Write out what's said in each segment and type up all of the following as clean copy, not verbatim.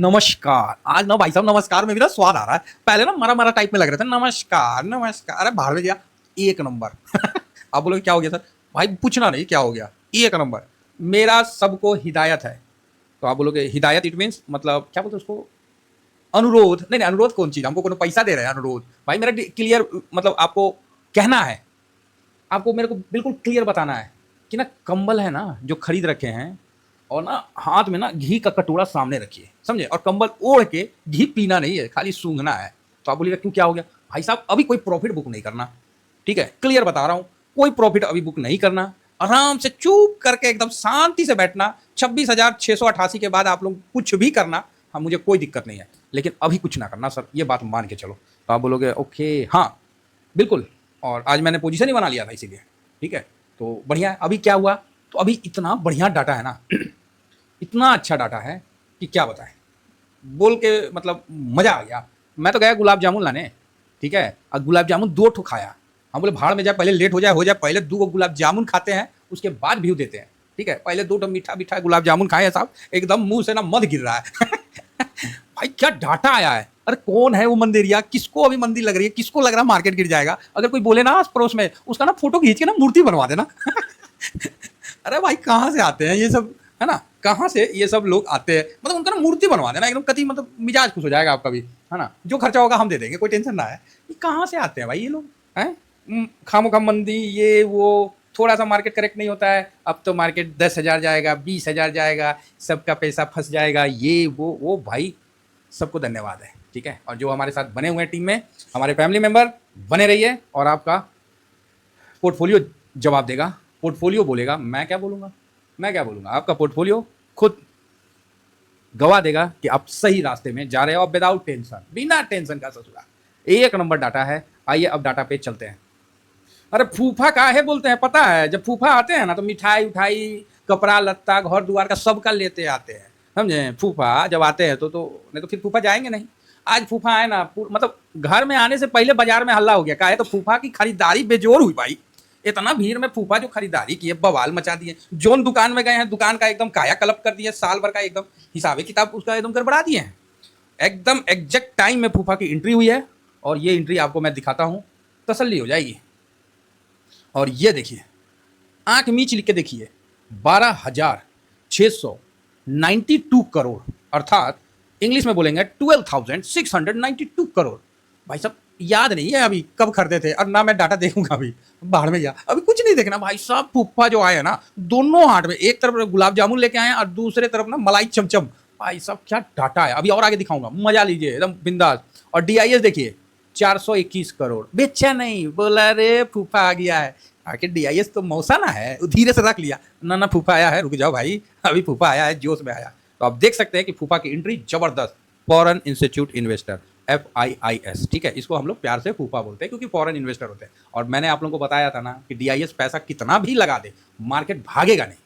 नमस्कार। आज ना भाई साहब नमस्कार में भी ना स्वाद आ रहा है। पहले ना मरा मरा टाइप में लग रहे थे, नमस्कार नमस्कार, अरे बाहर में गया एक नंबर। आप बोलोगे क्या हो गया सर? भाई पूछना नहीं क्या हो गया, एक नंबर। मेरा सबको हिदायत है। तो आप बोलोगे हिदायत इट मीन्स मतलब क्या बोलते हैं उसको? अनुरोध। नहीं नहीं, अनुरोध कौन चीज? हमको कोनो पैसा दे रहे हैं अनुरोध? भाई मेरा क्लियर मतलब आपको कहना है, आपको मेरे को बिल्कुल क्लियर बताना है कि ना कंबल है ना जो खरीद रखे हैं, और ना हाथ में ना घी का कटोरा सामने रखिए, समझे? और कंबल ओढ़ के घी पीना नहीं है, खाली सूंघना है। तो आप बोलिएगा क्यों, क्या हो गया? भाई साहब अभी कोई प्रॉफिट बुक नहीं करना, ठीक है? क्लियर बता रहा हूँ, कोई प्रॉफिट अभी बुक नहीं करना। आराम से चुप करके एकदम शांति से बैठना। 26,688 के बाद आप लोग कुछ भी करना, हाँ मुझे कोई दिक्कत नहीं है, लेकिन अभी कुछ ना करना सर, ये बात मान के चलो। तो आप बोलोगे ओके हाँ बिल्कुल, और आज मैंने पोजीशन ही बना लिया था इसीलिए, ठीक है? तो बढ़िया है। अभी क्या हुआ? तो अभी इतना बढ़िया डाटा है ना, इतना अच्छा डाटा है कि क्या बताएं, बोल के मतलब मज़ा आ गया। मैं तो गया गुलाब जामुन लाने, ठीक है? और गुलाब जामुन 2 ठो खाया। हम बोले भाड़ में जाए, पहले लेट हो जाए, पहले 2 गुलाब जामुन खाते हैं, उसके बाद व्यू देते हैं, ठीक है? पहले 2 ठो मीठा मीठा गुलाब जामुन खाए हैं साहब, एकदम मुंह से ना मध गिर रहा है। भाई क्या डाटा आया है। अरे कौन है वो मंदिरिया, किसको अभी मंदिर लग रही है, किसको लग रहा है मार्केट गिर जाएगा? अगर कोई बोले ना आस पड़ोस में, उसका ना फोटो खींच के ना मूर्ति बनवा देना। अरे भाई कहाँ से आते हैं ये सब, है ना? कहाँ से ये सब लोग आते हैं? मतलब उनका ना मूर्ति बनवा देना एकदम कति, मतलब मिजाज खुश हो जाएगा आपका भी, है ना? जो खर्चा होगा हम दे देंगे, कोई टेंशन ना है। ये कहाँ से आते हैं भाई ये लोग, हैं? खामो खाम मंदी, ये वो, थोड़ा सा मार्केट करेक्ट नहीं होता है, अब तो मार्केट 10,000 जाएगा, 20,000 जाएगा, सबका पैसा फंस जाएगा, ये वो भाई सबको धन्यवाद है, ठीक है? और जो हमारे साथ बने हुए हैं टीम में, हमारे फैमिली मेंबर, बने रहिए और आपका पोर्टफोलियो जवाब देगा, पोर्टफोलियो बोलेगा, मैं क्या बोलूँगा? मैं क्या बोलूँगा? आपका पोर्टफोलियो खुद गवाह देगा कि आप सही रास्ते में जा रहे हो, विदाउट टेंशन, बिना टेंशन का ससुरा। एक नंबर डाटा है। आइए अब डाटा पे चलते हैं। अरे फूफा काहे बोलते हैं पता है? जब फूफा आते हैं ना तो मिठाई उठाई, कपड़ा लत्ता, घर दुआर का सबका लेते आते हैं, समझे? फूफा जब आते हैं तो नहीं तो फिर फूफा जाएंगे नहीं। आज फूफा आए ना, मतलब घर में आने से पहले बाजार में हल्ला हो गया, काहे तो फूफा की खरीदारी बेजोर हुई भाई। इतना भीड़ में फूफा जो खरीदारी की है, बवाल मचा दिए। जोन दुकान में गए हैं, दुकान का एकदम कायाकल्प कर दिए, साल भर का एकदम हिसाबे किताब उसका एकदम गड़बड़ा दिए हैं। एकदम एग्जैक्ट टाइम में फूफा की एंट्री हुई है, और ये एंट्री आपको मैं दिखाता हूँ, तसल्ली हो जाएगी। और ये देखिए, आंख मीच लिख के देखिए, 12,692 करोड़, अर्थात इंग्लिश में बोलेंगे 12,692 करोड़। भाई साहब याद नहीं है अभी कब खरीदे थे, और ना मैं डाटा देखूंगा अभी, बाहर में गया अभी कुछ नहीं देखना। भाई साहब फूफा जो आए ना, दोनों हाथ में, एक तरफ गुलाब जामुन लेके आए और दूसरे तरफ ना मलाई चमचम। भाई साहब क्या डाटा है, अभी और आगे दिखाऊंगा, मजा लीजिए एकदम बिंदास। और डीआईएस देखिए 421 करोड़, बेचा नहीं, बोला रे फूफा आ गया है। आखिर डीआईएस तो मौसा ना है, धीरे से रख लिया, ना फूफा आया है, रुक जाओ भाई, अभी फूफा आया है, जोश में आया। तो आप देख सकते हैं कि फूफा की एंट्री जबरदस्त। फॉरेन इंस्टीट्यूट इन्वेस्टर, FIIS, ठीक है? इसको हम लोग प्यार से फूफा बोलते हैं क्योंकि फॉरेन इन्वेस्टर होते हैं। और मैंने आप लोगों को बताया था ना कि डीआईएस पैसा कितना भी लगा दे, मार्केट भागेगा नहीं,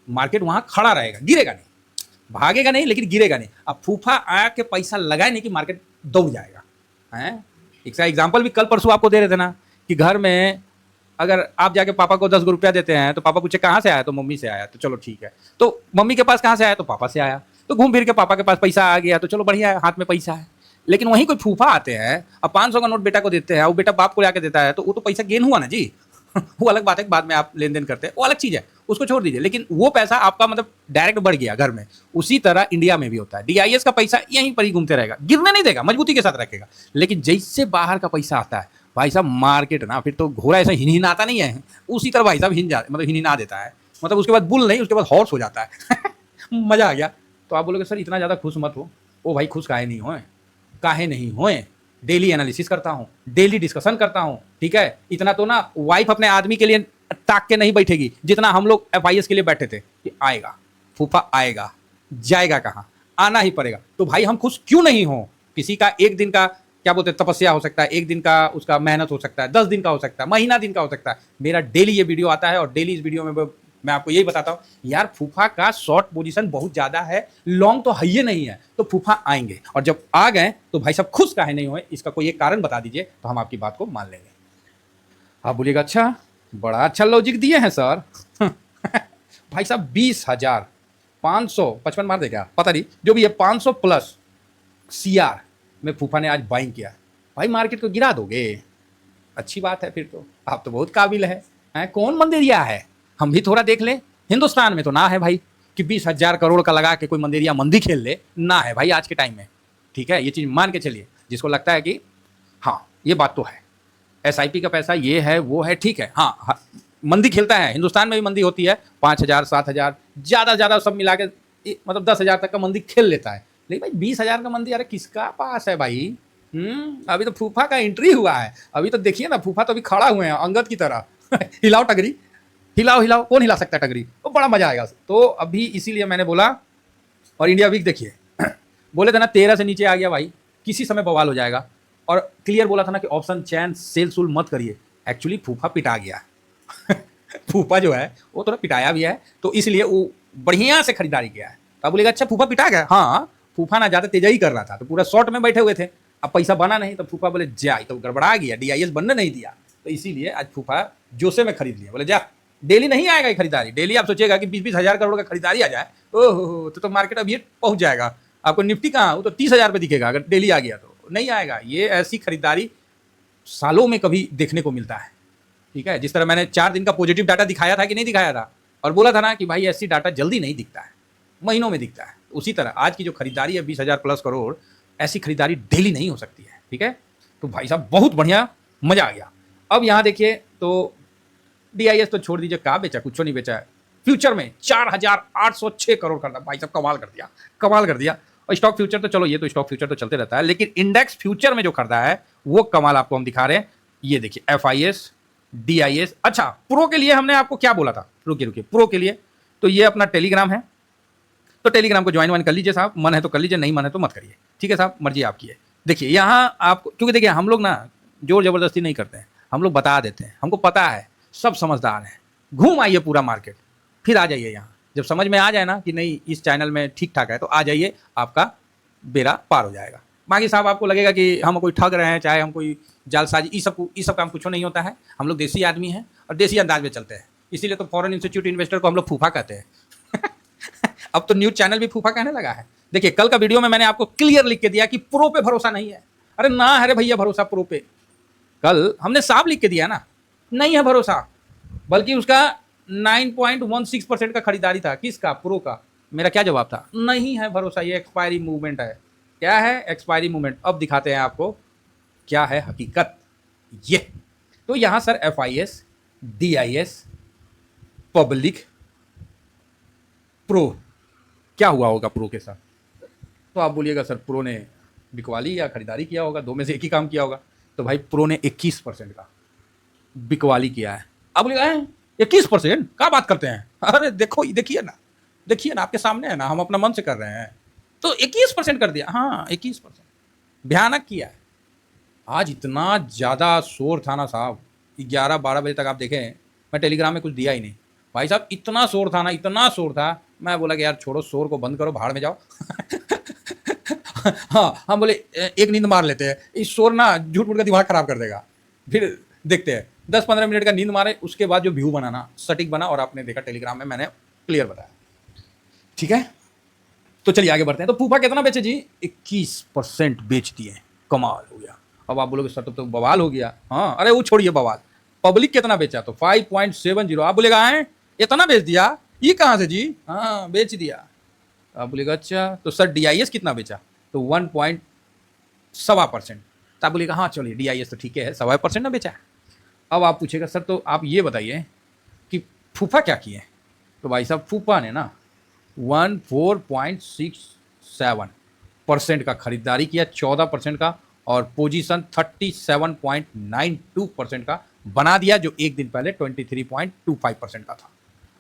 मार्केट वहां खड़ा रहेगा, गिरेगा नहीं, भागेगा नहीं लेकिन गिरेगा नहीं। अब फूफा आके पैसा लगाए नहीं कि मार्केट दौड़ जाएगा, है? इसका एग्जाम्पल भी कल परसों आपको दे रहे थे ना कि घर में अगर आप जाके पापा को 10 रुपया देते हैं तो पापा पूछे कहाँ से आया, तो मम्मी से आया, तो चलो ठीक है। तो मम्मी के पास कहाँ से आया, तो पापा से आया। तो घूम फिर के पापा के पास पैसा आ गया, तो चलो बढ़िया है, हाथ में पैसा है। लेकिन वहीं कोई फूफा आते हैं, अब 500 का नोट बेटा को देते हैं, वो बेटा बाप को लाके देता है, तो वो तो पैसा गेन हुआ ना जी। वो अलग बात है, बाद में आप लेन देन करते हैं, वो अलग चीज़ है, उसको छोड़ दीजिए। लेकिन वो पैसा आपका मतलब डायरेक्ट बढ़ गया घर में। उसी तरह इंडिया में भी होता है, डीआईएस का पैसा यहीं पर ही घूमते रहेगा, गिरने नहीं देगा, मजबूती के साथ रखेगा। लेकिन जैसे बाहर का पैसा आता है भाई साहब, मार्केट ना फिर तो घोड़ा ऐसा हिनहिनाता नहीं है, उसी तरह भाई साहब मतलब हिनहिना देता है, मतलब उसके बाद बुल नहीं, उसके बाद हॉर्स हो जाता है। मजा आ गया। तो आप बोलोगे सर इतना ज़्यादा खुश मत हो। ओ भाई खुश काहे नहीं होए, काहे नहीं होए? डेली एनालिसिस करता हूँ, डेली डिस्कशन करता हूँ, ठीक है? इतना तो ना वाइफ अपने आदमी के लिए ताक के नहीं बैठेगी जितना हम लोग FIS के लिए बैठे थे कि आएगा फूफा, आएगा, जाएगा कहाँ, आना ही पड़ेगा। तो भाई हम खुश क्यों नहीं हो? किसी का एक दिन का क्या बोलते हैं तपस्या हो सकता है, एक दिन का उसका मेहनत हो सकता है, 10 दिन का हो सकता है, महीना दिन का हो सकता है। मेरा डेली ये वीडियो आता है और डेली इस वीडियो में मैं आपको यही बताता हूँ, यार फूफा का शॉर्ट पोजीशन बहुत ज़्यादा है, लॉन्ग तो है ही नहीं है, तो फूफा आएंगे। और जब आ गए तो भाई साहब खुश काहे नहीं हुए, इसका कोई एक कारण बता दीजिए तो हम आपकी बात को मान लेंगे। आप बोलिएगा अच्छा, बड़ा अच्छा लॉजिक दिए हैं सर। भाई साहब 20,000 555 मार दे क्या पता नहीं, जो भी है 500 प्लस सीआर में फूफा ने आज बाइंग किया। भाई मार्केट को गिरा दोगे, अच्छी बात है, फिर तो आप तो बहुत काबिल हैं। कौन मंदिरिया है, हम भी थोड़ा देख लें। हिंदुस्तान में तो ना है भाई कि 20,000 करोड़ का लगा के कोई मंदिरिया मंदी खेल ले, ना है भाई आज के टाइम में। ठीक है, ये चीज़ मान के चलिए, जिसको लगता है कि हाँ ये बात तो है, एसआईपी का पैसा ये है वो है, ठीक है, हाँ मंदी खेलता है, हिंदुस्तान में भी मंदी होती है, 5,000 7,000 ज़्यादा ज़्यादा सब मिला के मतलब 10,000 तक का मंदी खेल लेता है। लेकिन भाई 20,000 का मंदी अरे किसका पास है भाई। अभी तो फूफा का एंट्री हुआ है, अभी तो देखिए ना, फूफा तो अभी खड़ा हुए हैं अंगद की तरह हिलाओ टगरी, हिलाओ हिलाओ, कौन हिला सकता है टगरी, तो बड़ा मजा आएगा। तो अभी इसीलिए मैंने बोला, और इंडिया वीक देखिए बोले थे ना 13 से नीचे आ गया भाई, किसी समय बवाल हो जाएगा। और क्लियर बोला था ना कि ऑप्शन चैन सेल सुल मत करिए, एक्चुअली फूफा पिटा गया फूफा जो है वो थोड़ा पिटाया भी है, तो इसलिए वो बढ़िया से खरीदारी किया है। तो आप बोलेगा अच्छा फूफा पिटा गया, हाँ फूफा ना ज़्यादा तेजा ही कर रहा था, तो पूरा शॉर्ट में बैठे हुए थे, अब पैसा बना नहीं, तो फूफा बोले जा तो गड़बड़ा गया, डीआईएस बनने नहीं दिया, तो इसीलिए आज फूफा जोसे में खरीद लिया। बोले जा डेली नहीं आएगा ये खरीदारी, डेली आप सोचेगा कि 20-20 हज़ार करोड़ का खरीदारी आ जाए, ओहो तो मार्केट अब ये पहुंच जाएगा, आपको निफ्टी कहाँ वो तो 30,000 पे दिखेगा, अगर डेली आ गया तो नहीं आएगा। ये ऐसी खरीदारी सालों में कभी देखने को मिलता है। ठीक है, जिस तरह मैंने 4 दिन का पॉजिटिव डाटा दिखाया था कि नहीं दिखाया था, और बोला था ना कि भाई ऐसी डाटा जल्दी नहीं दिखता है, महीनों में दिखता है, उसी तरह आज की जो खरीदारी है 20,000 प्लस करोड़, ऐसी खरीदारी डेली नहीं हो सकती है। ठीक है, तो भाई साहब बहुत बढ़िया, मजा आ गया। अब यहाँ देखिए तो डीआईएस तो छोड़ दीजिए, कहाँ बेचा, कुछ नहीं बेचा है। फ्यूचर में 4,806 करोड़ करता, भाई साहब कमाल कर दिया, कमाल कर दिया। और स्टॉक फ्यूचर तो चलो, ये तो स्टॉक फ्यूचर तो चलते रहता है, लेकिन इंडेक्स फ्यूचर में जो करता है वो कमाल आपको हम दिखा रहे हैं। ये देखिए एफआईएस, डीआईएस। अच्छा प्रो के लिए हमने आपको क्या बोला था, रुकिए प्रो के लिए तो ये अपना टेलीग्राम है, तो टेलीग्राम को ज्वाइन कर लीजिए साहब, मन है तो कर लीजिए, नहीं मन है तो मत करिए। ठीक है साहब, मर्जी आपकी है। देखिए यहाँ आपको, क्योंकि देखिए हम लोग ना जोर जबरदस्ती नहीं करते हैं, हम लोग बता देते हैं, हमको पता है, सब समझदार हैं। घूम आइए पूरा मार्केट, फिर आ जाइए यहाँ, जब समझ में आ जाए ना कि नहीं इस चैनल में ठीक ठाक है, तो आ जाइए, आपका बेड़ा पार हो जाएगा। बाकी साहब आपको लगेगा कि हम कोई ठग रहे हैं, चाहे हम कोई जालसाजी, ये सब काम कुछ नहीं होता है। हम लोग देसी आदमी हैं और देसी अंदाज में चलते हैं, इसीलिए तो फॉरेन इंस्टीट्यूट इन्वेस्टर को हम लोग फूफा कहते हैं अब तो न्यूज चैनल भी फूफा कहने लगा है। देखिए कल का वीडियो में मैंने आपको क्लियर लिख के दिया कि प्रो पे भरोसा नहीं है। अरे ना है रे भैया भरोसा प्रो पे, कल हमने साफ लिख के दिया ना, नहीं है भरोसा, बल्कि उसका 9.16% का खरीदारी था। किसका, प्रो का। मेरा क्या जवाब था, नहीं है भरोसा, ये एक्सपायरी मूवमेंट है। क्या है एक्सपायरी मूवमेंट, अब दिखाते हैं आपको क्या है हकीकत। ये तो यहां sir FIS, DIIs, public, pro, क्या हुआ होगा प्रो के साथ, तो आप बोलिएगा सर प्रो ने बिकवाली या खरीदारी किया होगा, दो में से एक ही काम किया होगा। तो भाई प्रो ने 21% का बिकवाली किया है। आप बोलिएगा 21%, क्या बात करते हैं, अरे देखो देखिए ना आपके सामने है ना, हम अपना मन से कर रहे हैं, तो 21% कर दिया। हाँ 21%, भयानक किया है। आज इतना ज़्यादा शोर था ना साहब, 11-12 बजे तक आप देखें, मैं टेलीग्राम में कुछ दिया ही नहीं भाई साहब, इतना शोर था ना, इतना शोर था, मैं बोला कि यार छोड़ो शोर को बंद करो, भाड़ में जाओ हाँ हम बोले एक नींद मार लेते हैं, इस शोर ना झूठ मूठ का दिमाग खराब कर देगा, फिर देखते हैं 10-15 मिनट का नींद मारे, उसके बाद जो व्यू बनाना सटीक बना, और आपने देखा टेलीग्राम में मैंने क्लियर बताया। ठीक है, तो चलिए आगे बढ़ते हैं। तो फूफा कितना बेचे जी, 21% बेच दिए, कमाल हो गया। अब आप बोलोगे सर तो बवाल हो गया। हाँ अरे वो छोड़िए बवाल, पब्लिक कितना बेचा, तो 5.70। आप बोलेगा है इतना बेच दिया, ये कहाँ से जी, हाँ बेच दिया। आप बोलेगा अच्छा तो सर डीआईएस कितना बेचा, तो 1.7%। तो आप बोलेगा हाँ चलिए डीआईएस तो ठीक है, 7% ना बेचा। अब आप पूछेगा सर तो आप ये बताइए कि फूफा क्या किए, तो भाई साहब फूफा ने ना 14.67% का खरीदारी किया, 14% का, और पोजीशन 37.92% का बना दिया, जो एक दिन पहले 23.25% का था।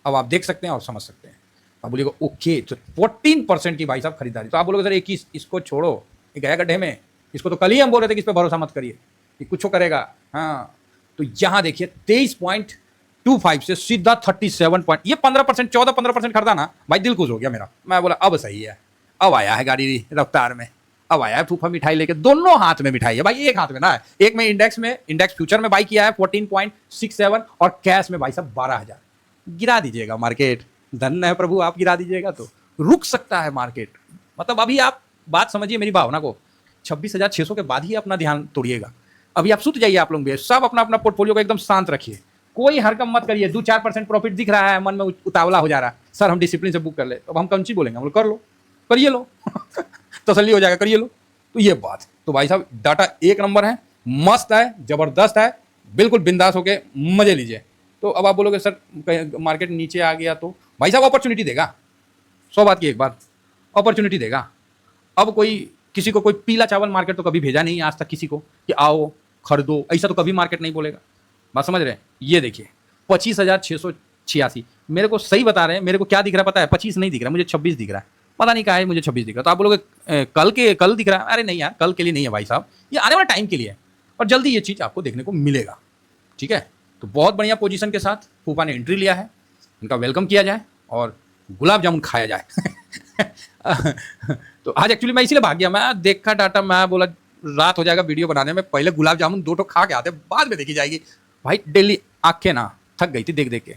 अब आप देख सकते हैं और समझ सकते हैं। आप बोलिएगा ओके तो 14% की भाई साहब खरीदारी, तो आप बोलोगे सर 21, इसको छोड़ो, ये गया गड्ढे में, इसको तो कल ही हम बोल रहे थे कि इस पर भरोसा मत करिए, ये कुछ करेगा। हाँ तो यहाँ देखिए 23.25 से सीधा 37 पॉइंट, ये 15%, 14-15% खरीदा ना भाई, दिल खुश हो गया मेरा। मैं बोला अब सही है, अब आया है गाड़ी रफ्तार में, अब आया है फूफा मिठाई लेके, दोनों हाथ में मिठाई है भाई, एक हाथ में ना है, एक में इंडेक्स फ्यूचर में बाई किया है 14.67, और कैश में भाई साहब 12,000। गिरा दीजिएगा मार्केट, धन्य है प्रभु, आप गिरा दीजिएगा तो रुक सकता है मार्केट। मतलब अभी आप बात समझिए मेरी भावना को, 26,600 के बाद ही अपना ध्यान तोड़िएगा। अभी आप सुत जाइए, आप लोग भी सब अपना अपना पोर्टफोलियो को एकदम शांत रखिए, कोई हरकम मत करिए। 2-4% प्रॉफिट दिख रहा है, मन में उतावला हो जा रहा है, सर हम डिसिप्लिन से बुक कर ले, तो अब हम कौन सी बोलेंगे, हम लोग कर लो, करिए लो तसल्ली हो जाएगा, करिए लो। तो ये बात, तो भाई साहब डाटा एक नंबर है, मस्त है, जबरदस्त है, बिल्कुल बिंदास होके मजे लीजिए। तो अब आप बोलोगे सर मार्केट नीचे आ गया तो भाई साहब अपॉर्चुनिटी देगा, 100 बात की एक बात, अपॉर्चुनिटी देगा। अब कोई किसी को कोई पीला चावल मार्केट तो कभी भेजा नहीं आज तक किसी को कि आओ खरीदो, ऐसा तो कभी मार्केट नहीं बोलेगा। बात समझ रहे हैं? ये देखिए 25,686, मेरे को सही बता रहे हैं, मेरे को क्या दिख रहा है पता है, 25 नहीं दिख रहा, मुझे 26 दिख रहा है, पता नहीं कहा है, मुझे 26 दिख रहा है। तो आप बोलोगे कल दिख रहा है, अरे नहीं यार, कल के लिए नहीं है भाई साहब, ये आने वाला टाइम के लिए है, और जल्दी ये चीज़ आपको देखने को मिलेगा। ठीक है, तो बहुत बढ़िया पोजीशन के साथ फूफा ने एंट्री लिया है, इनका वेलकम किया जाए और गुलाब जामुन खाया जाए तो आज एक्चुअली मैं इसीलिए भाग गया, मैं देखा डाटा, मैं बोला रात हो जाएगा वीडियो बनाने में, पहले गुलाब जामुन 2 खा के आते, बाद में देखी जाएगी। भाई डेली आंखें ना थक गई थी देख देख के,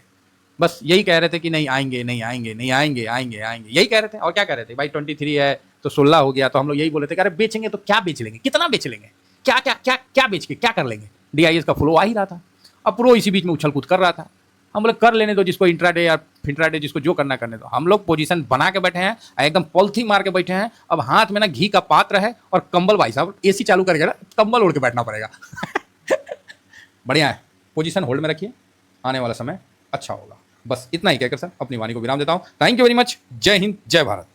बस यही कह रहे थे कि नहीं आएंगे नहीं आएंगे नहीं आएंगे आएंगे आएंगे, यही कह रहे थे। और क्या कह रहे थे भाई, 23 है तो 16 हो गया, तो हम लोग यही बोले थे कि अरे बेचेंगे तो क्या बेच लेंगे, कितना बेच लेंगे, क्या क्या क्या क्या बेच के क्या कर लेंगे। DIS का फ्लो आ ही रहा था, अब प्रो इसी बीच में उछल कूद कर रहा था। हम लोग कर लेने दो, जिसको इंट्राडे या फिंट्राडे जिसको जो करना करने दो, हम लोग पोजीशन बना के बैठे हैं, एकदम पॉलिथीन मार के बैठे हैं। अब हाथ में ना घी का पात्र है और कंबल, भाई साहब AC चालू करके ना कंबल ओढ़ के बैठना पड़ेगा बढ़िया है, पोजीशन होल्ड में रखिए, आने वाला समय अच्छा होगा। बस इतना ही कहकर सर अपनी वाणी को विराम देता हूँ। थैंक यू वेरी मच, जय हिंद जय भारत।